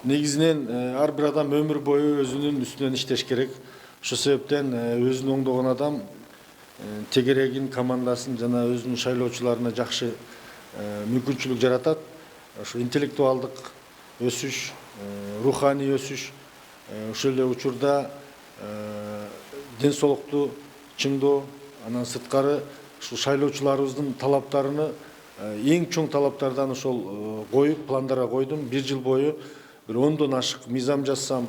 негизинен ар бир адам өмүр бою өзүнүн үстүнөн иштеш керек. Ошол себептен өзүн оңдогон адам тегерегин, командасын жана өзүнүн шайлоочуларына жакшы мүмкүнчүлүк жаратат. Ошо интеллектуалдык өсүш, руханий өсүш, ошол эле учурда ден соолукту чыңдоо, анан сырткары ушул шайлоочуларыбыздын талаптарыны эң чоң талаптардан ошол коюп, пландарга койдум. 1 жыл бою bir 10дон ашык мыйзам жазсам,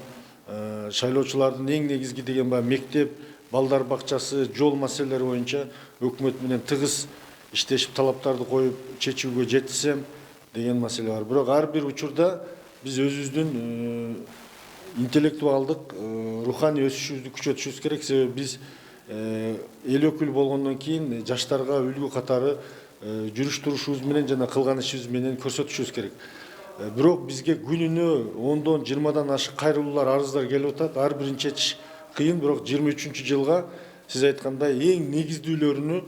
шайлоочулардын эң негизги деген баягы мектеп, балдар бакчасы, жол маселелери боюнча өкмөт менен тыгыз иштешип талаптарды коюп чечүүгө жетишсем деген маселе бар. Бирок ар бир учурда биз өзүбүздүн интеллектуалдык, руханий өсүшүбүздү күчөтүшүбүз керек. Себеби биз эл өкүлү болгондон кийин жаштарга үлгү катары жүрүш турушубуз менен жана кылган ишибиз менен көрсөтүшүбүз керек. Бирок бизге күнүнө 10дон 20дан ашык кайрылуулар, арыздар келип атат. Ар бирин чечиш кыйын, бирок 23-жылга сиз айткандай эң негиздүүлөрүнү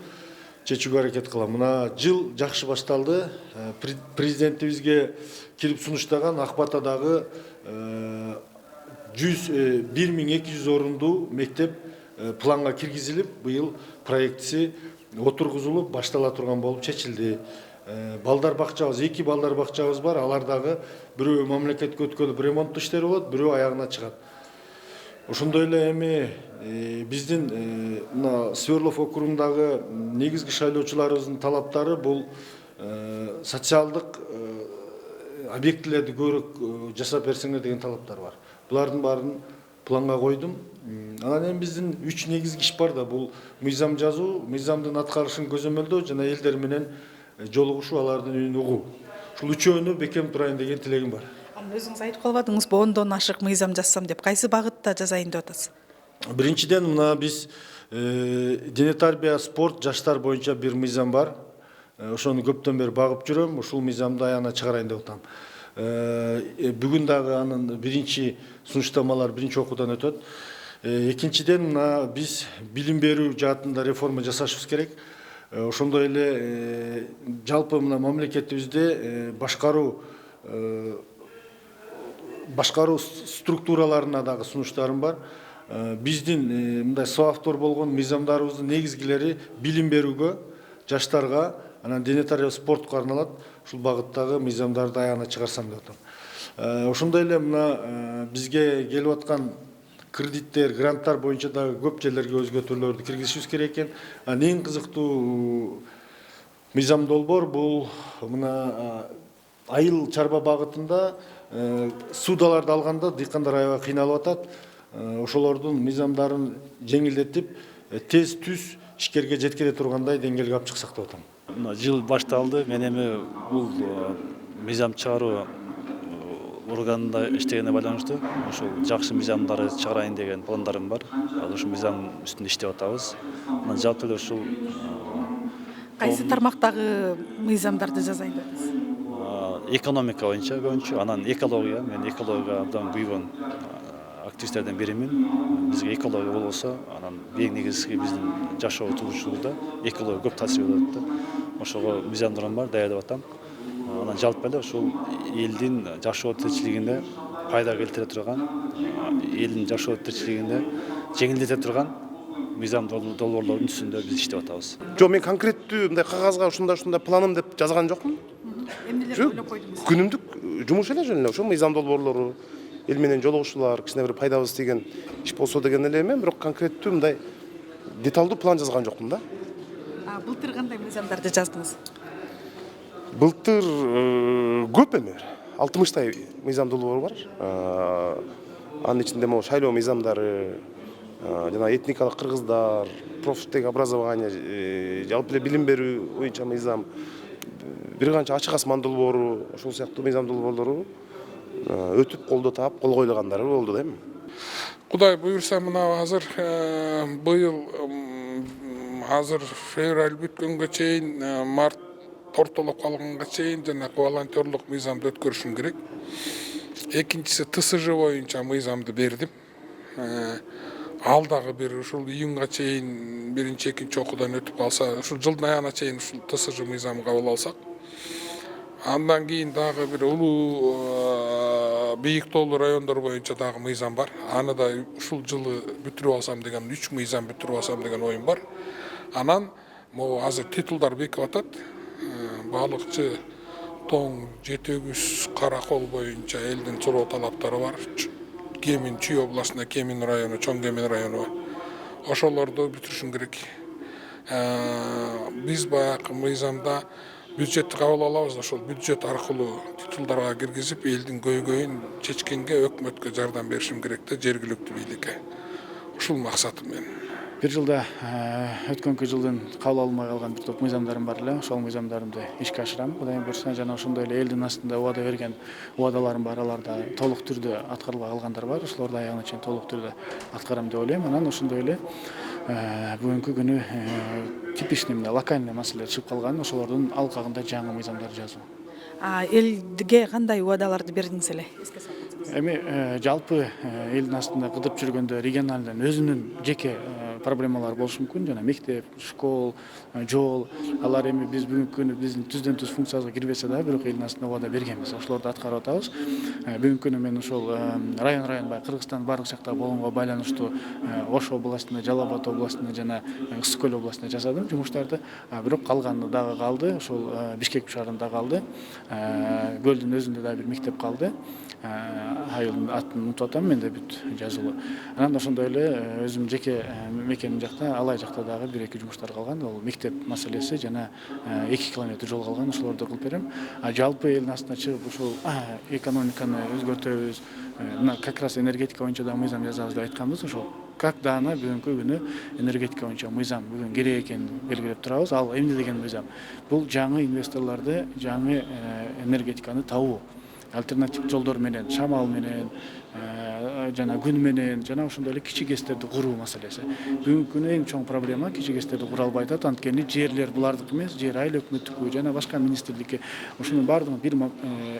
чечүүгө аракет кылам. Мына жыл жакшы башталды. Президентибизге кирип сунуштаган Ак Батадагы 1200 орундуу мектеп планга киргизилип, быйыл проектиси отургузулуп, баштала турган болуп чечилди. Балдар бакчабыз, 2 балдар бакчабыз бар. Алардагы бирөө мамлекетке өткөрүлүп ремонттуу иштер болот, бирөө аягына чыгат. Ошондой эле эми биздин мына Сверлов округундагы негизги шайлоочуларыбыздын талаптары бул социалдык объектилерди көбүрөөк жасап берсеңер деген талаптар бар. Булардын баарын планга койдум. Анан эми биздин 3 негизги иш бар да, бул мыйзам жазуу, мыйзамдын аткарышын көзөмөлдөө жана элдер менен жолугушуу, алардын үнүн угуу. Ушул үчөөнү бекем турайын деген тилегим бар. Өзүңүз айтып калбадыңыз, 10дон ашык мыйзам жазсам деп. Кайсы багытта жазайын деп атасыз? Биринчиден мына биз дене тарбия, спорт, жаштар боюнча бир мыйзам бар. Ошону көптөн бери багып жүрөм. Ушул мыйзамды аягына чыгарайын деп атам. Бүгүн дагы анын биринчи сунуштамалар биринчи окуудан өтөт. Экинчиден мына биз билим берүү жаатында реформа жасашыбыз керек. Ошондой эле жалпы мына мамлекетибизде башкаруу структураларына дагы сунуштарым бар. Биздин мындай соавтор болгон мыйзамдарыбыздын негизгилери билим берүүгө, жаштарга, анан дене тарбия, спортко арналат. Ушул багыттагы мыйзамдарды аягына чыгарсам деп атам. Ошондой эле мына бизге келип аткан кредиттер, гранттар боюнча дагы көп жерлерге өзгөртүүлөрдү киргизишибиз керек экен. Эң кызыктуу мыйзам долбоор бул мына айыл чарба багытында суудаларды алганда дыйкандар аябай кыйналып атат. Ошолордун мыйзамдарын жеңилдетип, тез түз ишкерге жеткире тургандай деңгээлге алып чыксак деп атам. Мына жыл башталды. Мен эми бул мыйзам чыгаруу органында иштегенине байланыштуу ошол жакшы мыйзамдарды чыгарайын деген пландарым бар. Азыр ушул мыйзам үстүндө иштеп атабыз. Анан жалпы эле ушул Кайсы тармактагы мыйзамдарды жазайын деп атасыз? Экономика боюнча көбүнчө, анан экология, мен экология абдан күйгөн активисттерден биримин. Бизге экология болбосо, анан эң негизги биздин жашоо турушубузда экология көп таасир берет да. Ошого мыйзамдарым бар, даярдап атам. Анан жалпы эле ушул элдин жашоо тиричилигине пайда келтире турган, элдин жашоо тиричилигине жеңилдете турган мыйзам долбоорлордун үстүндө биз иштеп атабыз. Жок, мен конкреттүү мындай кагазга ушундай планым деп жазган жокмун. Эмнелерди ойлоп койдуңуз? Күнүмдүк жумуш эле жөн эле ошо мыйзам долбоорлору, эл менен жолугушуулар, кичине бир пайдабыз тийген иш болсо деген эле эми, бирок конкреттүү мындай деталдуу план жазган жокмун да. Былтыр кандай мыйзамдарды жаздыңыз? Былтыр көп эми 60 мыйзам долбоор бар. Анын ичинде могу шайлоо мыйзамдары, жана этникалык кыргыздар, профтег образование, жалпы эле билим берүү боюнча мыйзам, бир канча ачык асман долбоору, ошол сыяктуу мыйзам долбоорлору өтүп колдо таап кол койулгандары болду да эми. Кудай буюрса, мына азыр быйыл азыр февраль бүткөнгө чейин, март ортолоп калганга чейин жана волонтерлук мыйзамды өткөрүшүм керек. Экинчиси ТСЖ боюнча мыйзамды бердим. Ал дагы бир ушул июнга чейин биринчи, экинчи окуудан өтүп алса, ушул жылдын аягына чейин ушул ТСЖ мыйзамын кабыл алсак, андан кийин дагы бир улуу бийик тоолуу райондор боюнча дагы мыйзам бар. Аны да ушул жылы бүтүрүп алсам деген, 3 мыйзам бүтүрүп алсам деген оюм бар. Анан могу азыр титулдар бекип атат. Балыкчы, тоң, жетегүс, каракол боюнча элдин суроо талаптары бар. Кемин Чүй областында Кемин району, Чоң Кемин району бар. Ошолорду бүтүрүшүм керек. Биз баягы мыйзамда бюджетти кабыл алабыз, ошол бюджет аркылуу титулдарга киргизип, элдин көйгөйүн чечкенге өкмөткө жардам беришим керек да, жергиликтүү бийликке. Ушул максатым менин. Бир жылда өткөнкү жылдын кабыл алынбай калган бир топ мыйзамдарым бар эле. Ошол мыйзамдарымды ишке ашырам. Кудайым буйрса, жана ошондой эле элдин астында убада берген убадаларым бар. Аларда толук түрдө аткарылбай калгандар бар. Ошолорду аягына чейин толук түрдө аткарам деп ойлойм. Анан ошондой эле бүгүнкү күнү типичный мына локальный маселелер чыгып калган. Ошолордун алкагында жаңы мыйзамдар жазуу. Элге кандай убадаларды бердиңиз эле? Эске салсаңыз. Эми жалпы элдин астында кыдырып жүргөндө региональный өзүнүн жеке проблемалар болушу мүмкүн. Жана мектеп, школ, жол, алар эми биз бүгүнкү күнү биздин түздөн түз функциябызга кирбесе да, бирок элдин астында убада бергенбиз. Ошолорду аткарып атабыз. Бүгүнкү күнү мен ошол район баягы Кыргызстан бардык жакта болгонго байланыштуу Ош областында, Жалал Абад областында жана Ысык Көл областында жасадым жумуштарды. Бирок калганы дагы калды. Ошол Бишкек шаарында калды. Көлдүн өзүндө да бир мектеп калды. Айылдын атын унутуп атам, менде бүт жазылуу. Анан ошондой эле өзүм жеке мекеним жакта, Алай жакта дагы 1-2 жумуштар калган. Ол мектеп маселеси жана 2 километр жол калган, ошолорду кылып берем. Жалпы элдин астына чыгып ушул экономиканы өзгөртөбүз. Мына как раз энергетика боюнча да мыйзам жазабыз деп айтканбыз. Ошол как дана бүгүнкү күнү энергетика боюнча мыйзам бүгүн керек экенин белгилеп турабыз. Ал эмне деген мыйзам? Бул жаңы инвесторлорду, жаңы энергетиканы табуу. Альтернатив жолдор менен, шамал менен, жана күн менен, жана ошондой эле кичи ГЭСтерди куруу маселеси. Бүгүнкү күнү эң чоң проблема кичи ГЭСтерди кура албай атат. Анткени жерлер булардык эмес, жер айыл өкмөттүкү жана башка министрликке ошонун баардыгын бир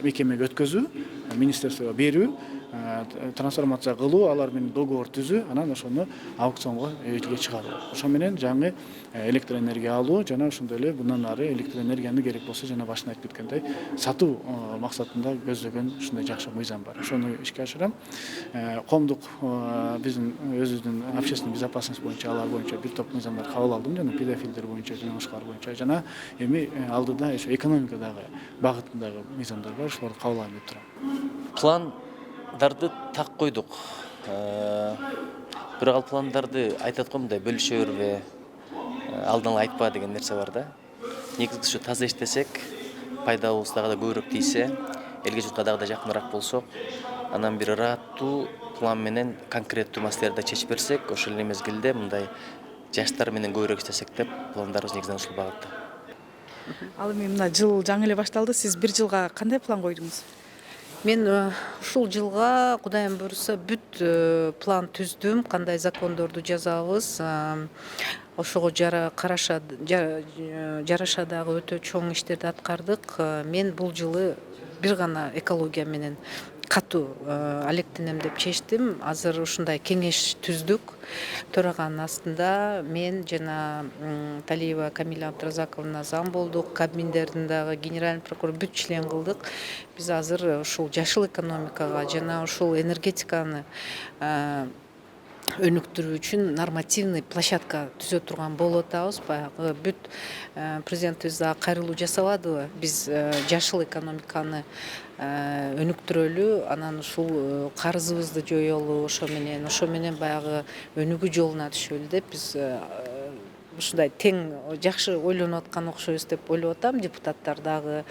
мекемеге өткөзүү, министерствого берүү, трансформация кылуу, алар менен договор түзүү, анан ошону аукционго элге чыгаруу. Ошо менен жаңы электроэнергия алуу жана ошондой эле мындан ары электроэнергияны керек болсо жана башында айтып кеткендей сатуу максатында көздөгөн ушундай жакшы мыйзам бар. Ошону ишке ашырам. Коомдук биздин өзүбүздүн общественный безопасность боюнча алар боюнча бир топ мыйзамдар кабыл алдым, жана педофилдер боюнча жана башкалар боюнча, жана эми алдыда ошо экономикадагы багытындагы мыйзамдар бар, ошолорду кабыл алам деп турам. Пландарды так койдук. Бирок ал пландарды айтат го мындай бөлүшө бербе, алдын ала айтпа деген нерсе бар да. Негизгиси таза иштесек, пайдабыз дагы да көбүрөөк тийсе, элге журтка дагы да жакыныраак болсок, анан бир ыраттуу план менен конкреттүү маселелерди чечип берсек, ошол эле мезгилде мындай жаштар менен көбүрөөк иштесек деп пландарыбыз негизинен ушул багытта. Ал эми мына жыл жаңы эле башталды. Сиз бир жылга кандай план койдуңуз? Мен ушул жылга Кудайым буйрса бүт план түздүм, кандай закондорду жазабыз. Ошого жараша дагы өтө чоң иштерди аткардык. Мен бул жылы бир гана экология менен катуу алектенем деп чечтим. Азыр ушундай кеңеш түздүк. Төраганын астында мен жана Талиева Камиля Абдразаковна зам болдук. Кабминдердин дагы генеральный прокурор бүт член кылдык. Биз азыр ушул жашыл экономикага жана ушул энергетиканы өнүктүрүү үчүн нормативный площадка түзө турган болуп атабыз. Баягы бүт президентибиз дагы кайрылуу жасабадыбы? Биз жашыл экономиканы өнүктүрөлү, анан ушул карызыбызды жоелу, ошо менен баягы өнүгүү жолуна түшөлү деп биз ушундай тең жакшы ойлонуп аткан окшойбуз деп ойлоп атам. Депутаттар дагы,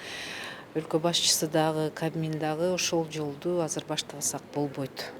өлкө башчысы дагы, Кабмин дагы ошол жолду азыр баштасак болбойт.